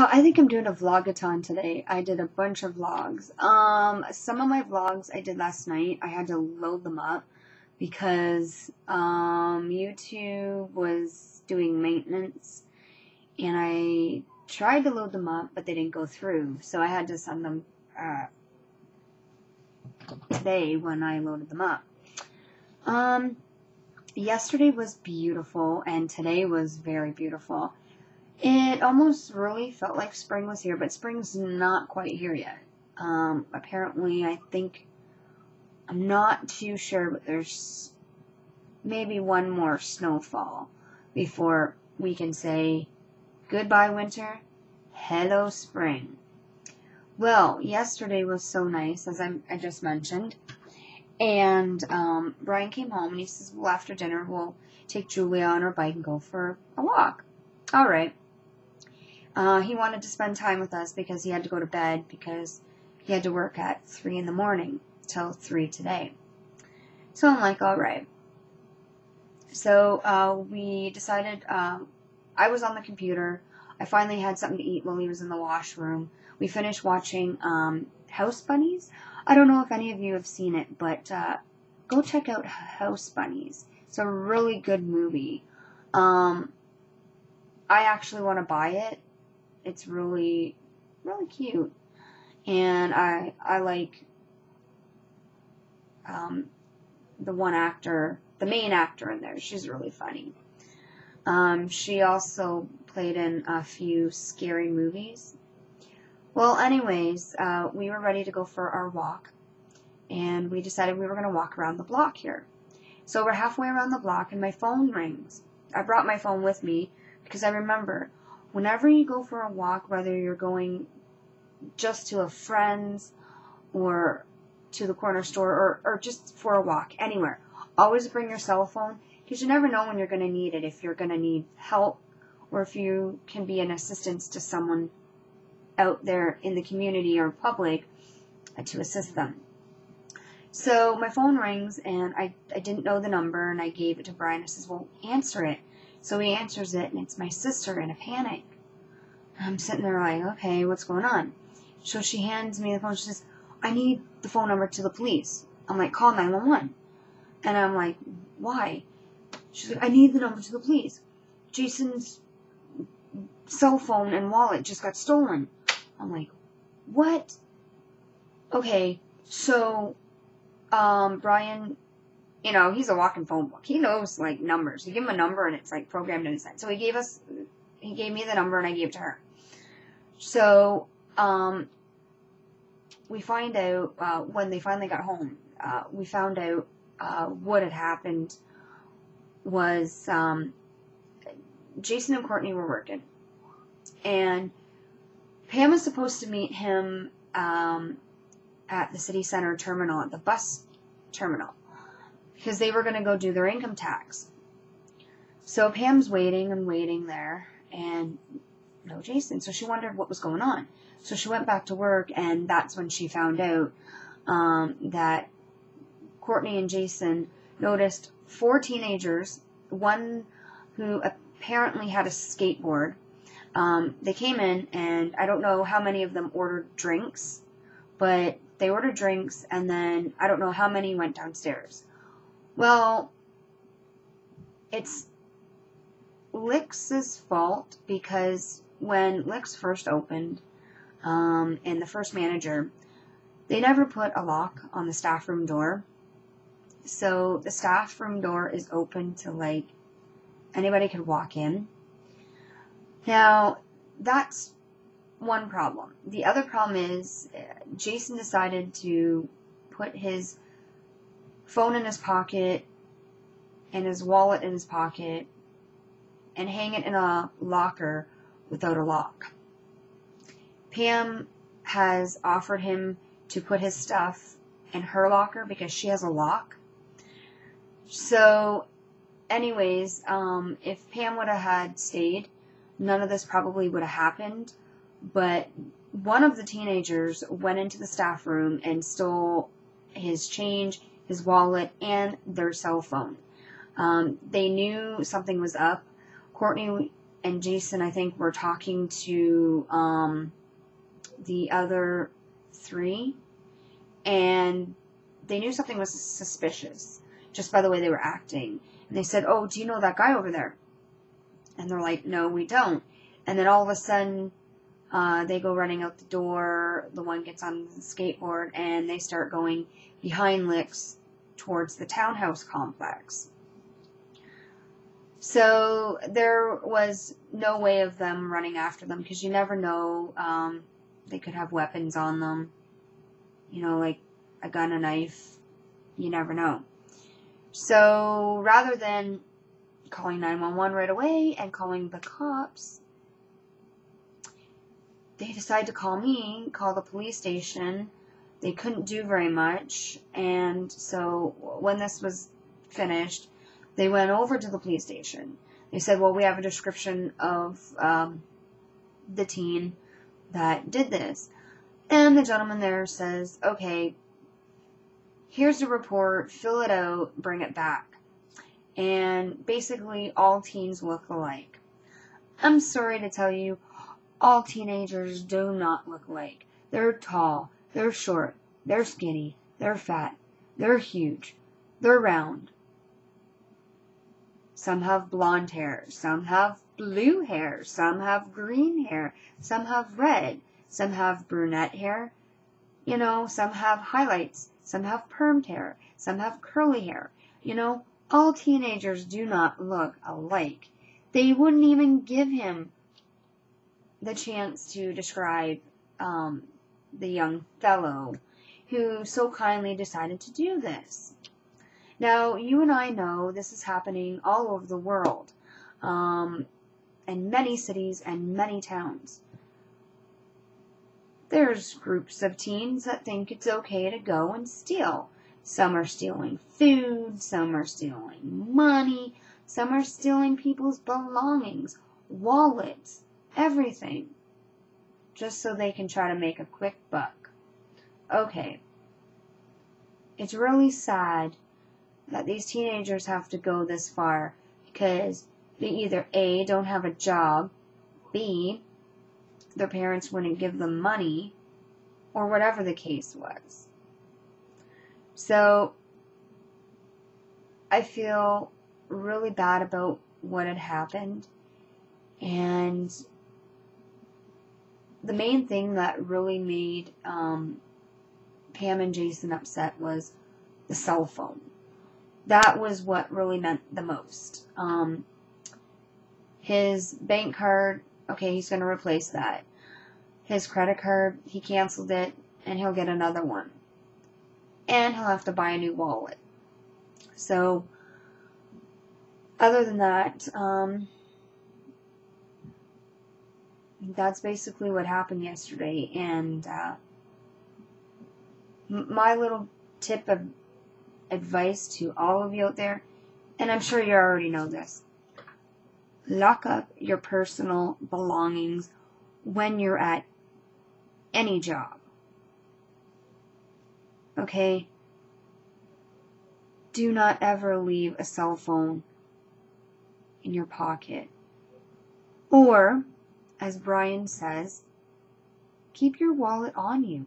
I think I'm doing a vlogathon today. I did a bunch of vlogs. Some of my vlogs I did last night. I had to load them up because YouTube was doing maintenance, and I tried to load them up, but they didn't go through. So I had to send them today when I loaded them up. Yesterday was beautiful, and today was very beautiful. It almost really felt like spring was here, but spring's not quite here yet. Apparently, I'm not too sure, but there's maybe one more snowfall before we can say goodbye winter, hello spring. Well, yesterday was so nice, as I just mentioned. And Brian came home and he says, well, after dinner, we'll take Julia on our bike and go for a walk. All right. He wanted to spend time with us because he had to go to bed because he had to work at 3 in the morning till 3 today. So I'm like, all right. So we decided, I was on the computer. I finally had something to eat while he was in the washroom. We finished watching House Bunnies. I don't know if any of you have seen it, but go check out House Bunnies. It's a really good movie. I actually want to buy it. It's really, really cute. And I like the one actor, the main actor in there. She's really funny. She also played in a few scary movies. Well, anyways, we were ready to go for our walk, and we decided we were going to walk around the block here. So we're halfway around the block, and my phone rings. I brought my phone with me because I remember whenever you go for a walk, whether you're going just to a friend's or to the corner store or just for a walk, anywhere, always bring your cell phone because you never know when you're going to need it, if you're going to need help or if you can be an assistance to someone out there in the community or public to assist them. So my phone rings, and I didn't know the number, and I gave it to Brian. I says, well, answer it. So he answers it, and it's my sister in a panic. I'm sitting there like, okay, what's going on? So she hands me the phone. She says, I need the phone number to the police. I'm like, call 911. And I'm like, why? She's like, I need the number to the police. Jason's cell phone and wallet just got stolen. I'm like, what? Okay, so, Brian, you know, he's a walking phone book. He knows, like, numbers. You give him a number and it's, like, programmed in his head. So he gave me the number and I gave it to her. So, we find out, when they finally got home, we found out, what had happened was, Jason and Courtney were working. And Pam was supposed to meet him at the city center terminal, at the bus terminal, because they were going to go do their income tax. So Pam's waiting and waiting there, and no Jason. So she wondered what was going on. So she went back to work, and that's when she found out that Courtney and Jason noticed 4 teenagers, one who apparently had a skateboard. They came in, and I don't know how many of them ordered drinks, but they ordered drinks, and then I don't know how many went downstairs. Well, it's Lix's fault because when Lix first opened, and the first manager, they never put a lock on the staff room door. So the staff room door is open to, like, anybody could walk in. Now, that's one problem. The other problem is Jason decided to put his phone in his pocket and his wallet in his pocket and hang it in a locker without a lock. Pam has offered him to put his stuff in her locker because she has a lock. So, anyways, if Pam would have had stayed, none of this probably would have happened, but one of the teenagers went into the staff room and stole his change, his wallet, and their cell phone. They knew something was up. Courtney and Jason, I think, were talking to the other three, and they knew something was suspicious just by the way they were acting. And they said, "Oh, do you know that guy over there?" And they're like, "No, we don't." And then all of a sudden, they go running out the door. The one gets on the skateboard, and they start going behind Licks towards the townhouse complex. So there was no way of them running after them, because you never know. They could have weapons on them, like a gun, a knife. You never know. So rather than calling 911 right away and calling the cops, they decided to call the police station. They couldn't do very much, and so when this was finished, they went over to the police station. They said, "Well, we have a description of the teen that did this." And the gentleman there says, "Okay, here's the report, fill it out, bring it back." And basically, all teens look alike. I'm sorry to tell you, all teenagers do not look alike. They're tall, they're short, they're skinny, they're fat, they're huge, they're round. Some have blonde hair, some have blue hair, some have green hair, some have red, some have brunette hair, some have highlights, some have permed hair, some have curly hair. All teenagers do not look alike. They wouldn't even give him the chance to describe the young fellow who so kindly decided to do this. Now, you and I know this is happening all over the world, in many cities and many towns. There's groups of teens that think it's okay to go and steal. Some are stealing food, some are stealing money, some are stealing people's belongings, wallets, everything, just so they can try to make a quick buck. Okay, it's really sad that these teenagers have to go this far, because they either A, don't have a job, B, their parents wouldn't give them money, or whatever the case was. So I feel really bad about what had happened, and the main thing that really made Pam and Jason upset was the cell phone. That was what really meant the most. His bank card, okay, he's going to replace that. His credit card, he canceled it, and he'll get another one. And he'll have to buy a new wallet. So, other than that, that's basically what happened yesterday. And my little tip of advice to all of you out there, and I'm sure you already know this: lock up your personal belongings when you're at any job. Okay? Do not ever leave a cell phone in your pocket. Or, as Brian says, keep your wallet on you.